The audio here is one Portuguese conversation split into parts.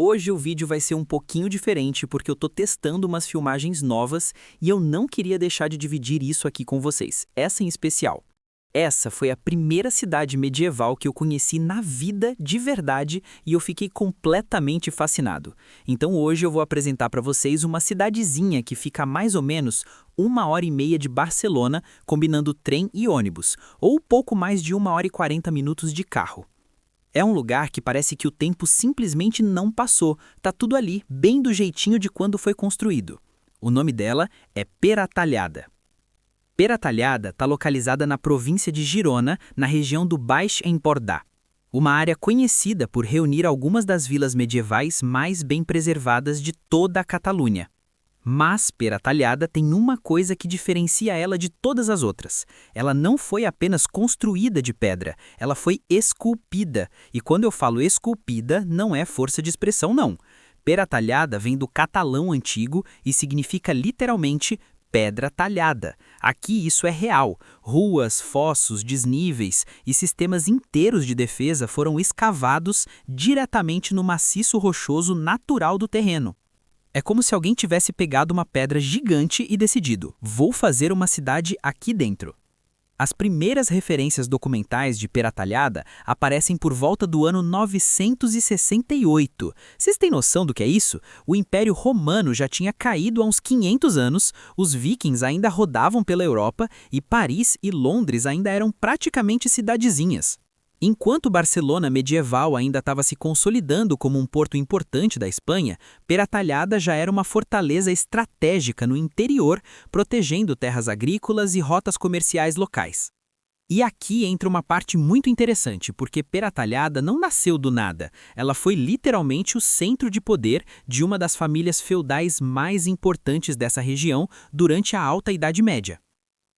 Hoje o vídeo vai ser um pouquinho diferente porque eu tô testando umas filmagens novas e eu não queria deixar de dividir isso aqui com vocês, essa em especial. Essa foi a primeira cidade medieval que eu conheci na vida de verdade e eu fiquei completamente fascinado. Então hoje eu vou apresentar para vocês uma cidadezinha que fica a mais ou menos 1h30 de Barcelona, combinando trem e ônibus, ou pouco mais de 1h40 minutos de carro. É um lugar que parece que o tempo simplesmente não passou, tá tudo ali, bem do jeitinho de quando foi construído. O nome dela é Peratallada. Peratallada está localizada na província de Girona, na região do Baix Empordà, uma área conhecida por reunir algumas das vilas medievais mais bem preservadas de toda a Catalunha. Mas Peratallada tem uma coisa que diferencia ela de todas as outras. Ela não foi apenas construída de pedra, ela foi esculpida. E quando eu falo esculpida, não é força de expressão, não. Peratallada vem do catalão antigo e significa literalmente pedra talhada. Aqui isso é real. Ruas, fossos, desníveis e sistemas inteiros de defesa foram escavados diretamente no maciço rochoso natural do terreno. É como se alguém tivesse pegado uma pedra gigante e decidido, vou fazer uma cidade aqui dentro. As primeiras referências documentais de Peratallada aparecem por volta do ano 968. Vocês têm noção do que é isso? O Império Romano já tinha caído há uns 500 anos, os vikings ainda rodavam pela Europa e Paris e Londres ainda eram praticamente cidadezinhas. Enquanto Barcelona medieval ainda estava se consolidando como um porto importante da Espanha, Peratallada já era uma fortaleza estratégica no interior, protegendo terras agrícolas e rotas comerciais locais. E aqui entra uma parte muito interessante, porque Peratallada não nasceu do nada. Ela foi literalmente o centro de poder de uma das famílias feudais mais importantes dessa região durante a Alta Idade Média.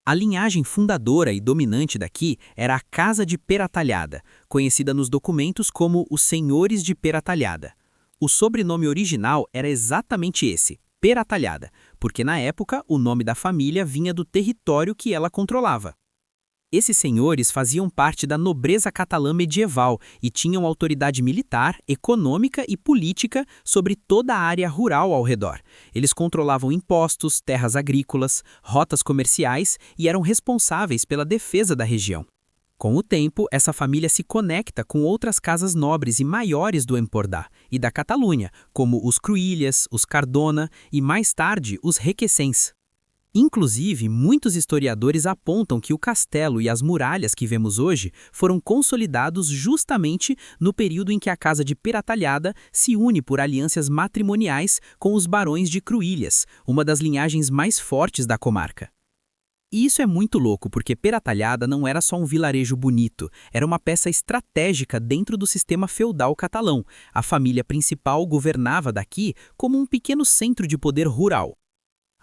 A linhagem fundadora e dominante daqui era a Casa de Peratallada, conhecida nos documentos como os Senhores de Peratallada. O sobrenome original era exatamente esse, Peratallada, porque na época o nome da família vinha do território que ela controlava. Esses senhores faziam parte da nobreza catalã medieval e tinham autoridade militar, econômica e política sobre toda a área rural ao redor. Eles controlavam impostos, terras agrícolas, rotas comerciais e eram responsáveis pela defesa da região. Com o tempo, essa família se conecta com outras casas nobres e maiores do Empordà e da Catalunha, como os Cruïlles, os Cardona e, mais tarde, os Requesens. Inclusive, muitos historiadores apontam que o castelo e as muralhas que vemos hoje foram consolidados justamente no período em que a Casa de Peratallada se une por alianças matrimoniais com os barões de Cruïlles, uma das linhagens mais fortes da comarca. E isso é muito louco, porque Peratallada não era só um vilarejo bonito, era uma peça estratégica dentro do sistema feudal catalão. A família principal governava daqui como um pequeno centro de poder rural.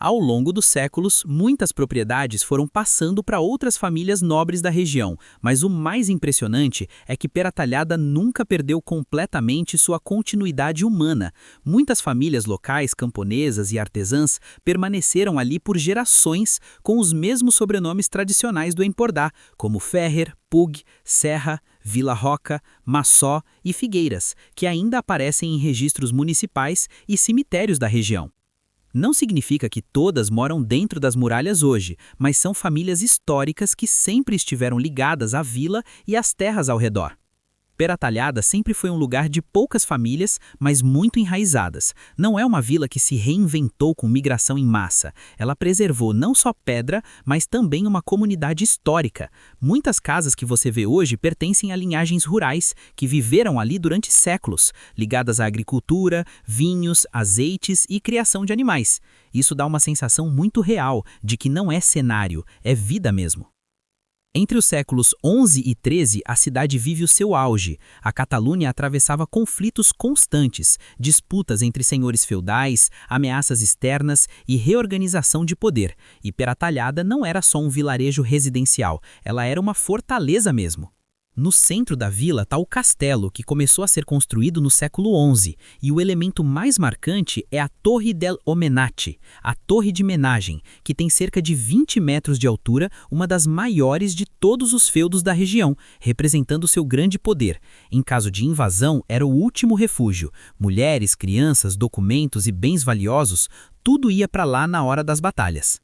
Ao longo dos séculos, muitas propriedades foram passando para outras famílias nobres da região, mas o mais impressionante é que Peratallada nunca perdeu completamente sua continuidade humana. Muitas famílias locais, camponesas e artesãs permaneceram ali por gerações com os mesmos sobrenomes tradicionais do Empordà, como Ferrer, Pug, Serra, Vila Roca, Massó e Figueiras, que ainda aparecem em registros municipais e cemitérios da região. Não significa que todas moram dentro das muralhas hoje, mas são famílias históricas que sempre estiveram ligadas à vila e às terras ao redor. Peratallada sempre foi um lugar de poucas famílias, mas muito enraizadas. Não é uma vila que se reinventou com migração em massa. Ela preservou não só pedra, mas também uma comunidade histórica. Muitas casas que você vê hoje pertencem a linhagens rurais, que viveram ali durante séculos, ligadas à agricultura, vinhos, azeites e criação de animais. Isso dá uma sensação muito real de que não é cenário, é vida mesmo. Entre os séculos XI e XIII, a cidade vive o seu auge. A Catalunha atravessava conflitos constantes, disputas entre senhores feudais, ameaças externas e reorganização de poder. E Peratallada não era só um vilarejo residencial, ela era uma fortaleza mesmo. No centro da vila está o castelo, que começou a ser construído no século XI, e o elemento mais marcante é a Torre del Omenate, a Torre de Menagem, que tem cerca de 20 metros de altura, uma das maiores de todos os feudos da região, representando seu grande poder. Em caso de invasão, era o último refúgio. Mulheres, crianças, documentos e bens valiosos, tudo ia para lá na hora das batalhas.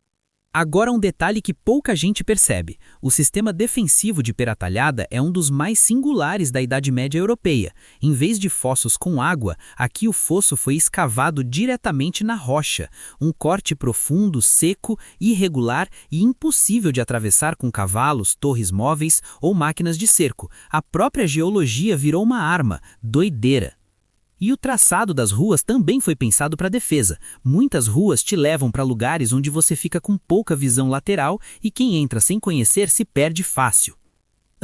Agora um detalhe que pouca gente percebe. O sistema defensivo de Peratalhada é um dos mais singulares da Idade Média Europeia. Em vez de fossos com água, aqui o fosso foi escavado diretamente na rocha. Um corte profundo, seco, irregular e impossível de atravessar com cavalos, torres móveis ou máquinas de cerco. A própria geologia virou uma arma. Doideira! E o traçado das ruas também foi pensado para defesa. Muitas ruas te levam para lugares onde você fica com pouca visão lateral e quem entra sem conhecer se perde fácil.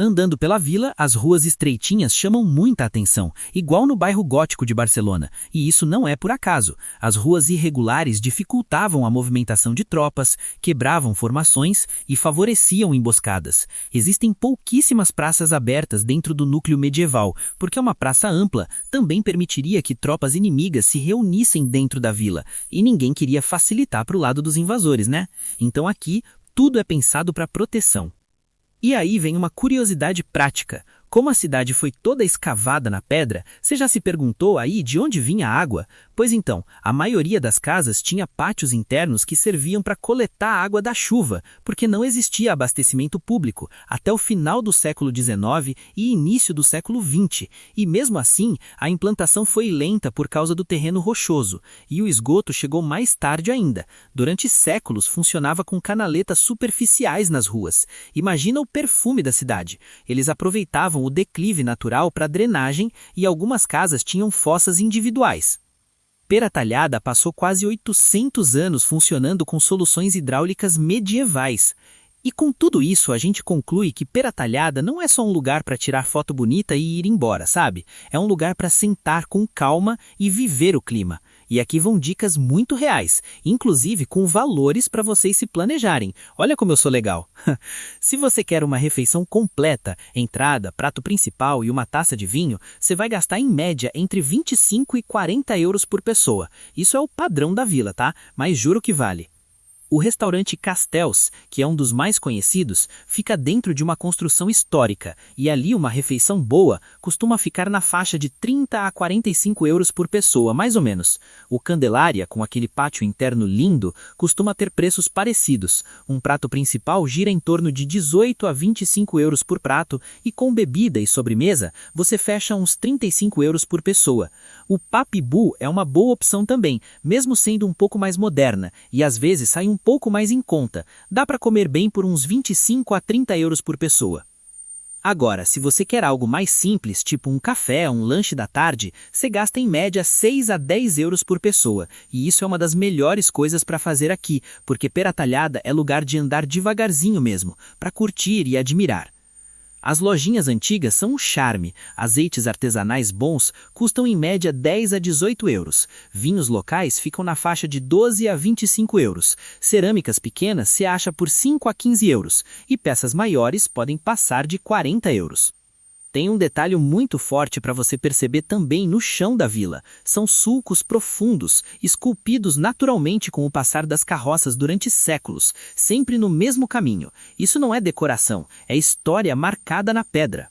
Andando pela vila, as ruas estreitinhas chamam muita atenção, igual no bairro gótico de Barcelona. E isso não é por acaso. As ruas irregulares dificultavam a movimentação de tropas, quebravam formações e favoreciam emboscadas. Existem pouquíssimas praças abertas dentro do núcleo medieval, porque uma praça ampla também permitiria que tropas inimigas se reunissem dentro da vila. E ninguém queria facilitar para o lado dos invasores, né? Então aqui, tudo é pensado para proteção. E aí vem uma curiosidade prática. Como a cidade foi toda escavada na pedra, você já se perguntou aí de onde vinha a água? Pois então, a maioria das casas tinha pátios internos que serviam para coletar a água da chuva, porque não existia abastecimento público até o final do século XIX e início do século XX. E mesmo assim, a implantação foi lenta por causa do terreno rochoso, e o esgoto chegou mais tarde ainda. Durante séculos funcionava com canaletas superficiais nas ruas. Imagina o perfume da cidade. Eles aproveitavam o declive natural para drenagem e algumas casas tinham fossas individuais. Peratalhada passou quase 800 anos funcionando com soluções hidráulicas medievais. E com tudo isso a gente conclui que Peratalhada não é só um lugar para tirar foto bonita e ir embora, sabe? É um lugar para sentar com calma e viver o clima. E aqui vão dicas muito reais, inclusive com valores para vocês se planejarem. Olha como eu sou legal. Se você quer uma refeição completa, entrada, prato principal e uma taça de vinho, você vai gastar em média entre 25 e 40 euros por pessoa. Isso é o padrão da vila, tá? Mas juro que vale. O restaurante Castells, que é um dos mais conhecidos, fica dentro de uma construção histórica, e ali uma refeição boa costuma ficar na faixa de 30 a 45 euros por pessoa, mais ou menos. O Candelária, com aquele pátio interno lindo, costuma ter preços parecidos. Um prato principal gira em torno de 18 a 25 euros por prato, e com bebida e sobremesa, você fecha uns 35 euros por pessoa. O Papi Bu é uma boa opção também, mesmo sendo um pouco mais moderna, e às vezes sai um pouco mais em conta. Dá para comer bem por uns 25 a 30 euros por pessoa. Agora, se você quer algo mais simples, tipo um café, um lanche da tarde, você gasta em média 6 a 10 euros por pessoa. E isso é uma das melhores coisas para fazer aqui, porque Peratalhada é lugar de andar devagarzinho mesmo, para curtir e admirar. As lojinhas antigas são um charme. Azeites artesanais bons custam em média 10 a 18 euros. Vinhos locais ficam na faixa de 12 a 25 euros. Cerâmicas pequenas se acha por 5 a 15 euros. E peças maiores podem passar de 40 euros. Tem um detalhe muito forte para você perceber também no chão da vila. São sulcos profundos, esculpidos naturalmente com o passar das carroças durante séculos, sempre no mesmo caminho. Isso não é decoração, é história marcada na pedra.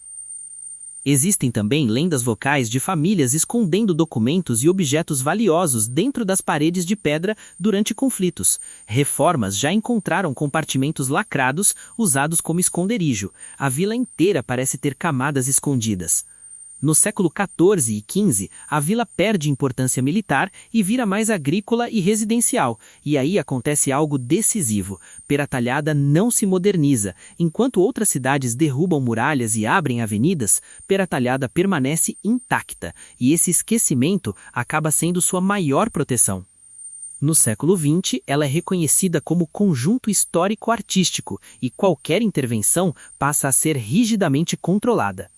Existem também lendas vocais de famílias escondendo documentos e objetos valiosos dentro das paredes de pedra durante conflitos. Reformas já encontraram compartimentos lacrados usados como esconderijo. A vila inteira parece ter camadas escondidas. No século XIV e XV, a vila perde importância militar e vira mais agrícola e residencial. E aí acontece algo decisivo. Peratalhada não se moderniza. Enquanto outras cidades derrubam muralhas e abrem avenidas, Peratalhada permanece intacta. E esse esquecimento acaba sendo sua maior proteção. No século XX, ela é reconhecida como conjunto histórico-artístico e qualquer intervenção passa a ser rigidamente controlada.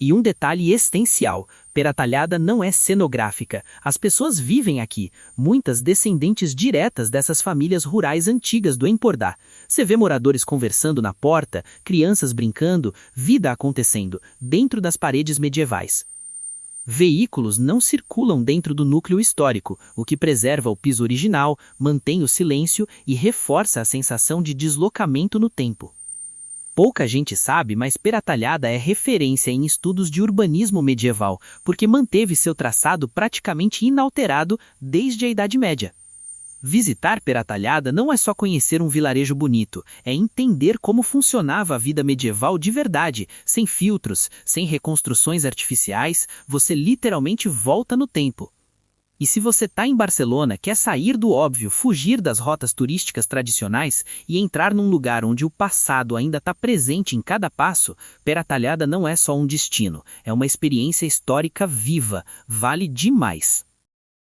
E um detalhe essencial, Peratalhada não é cenográfica, as pessoas vivem aqui, muitas descendentes diretas dessas famílias rurais antigas do Empordà. Você vê moradores conversando na porta, crianças brincando, vida acontecendo, dentro das paredes medievais. Veículos não circulam dentro do núcleo histórico, o que preserva o piso original, mantém o silêncio e reforça a sensação de deslocamento no tempo. Pouca gente sabe, mas Peratalhada é referência em estudos de urbanismo medieval, porque manteve seu traçado praticamente inalterado desde a Idade Média. Visitar Peratalhada não é só conhecer um vilarejo bonito, é entender como funcionava a vida medieval de verdade, sem filtros, sem reconstruções artificiais, você literalmente volta no tempo. E se você está em Barcelona, quer sair do óbvio, fugir das rotas turísticas tradicionais e entrar num lugar onde o passado ainda está presente em cada passo, Peratalhada não é só um destino, é uma experiência histórica viva, vale demais.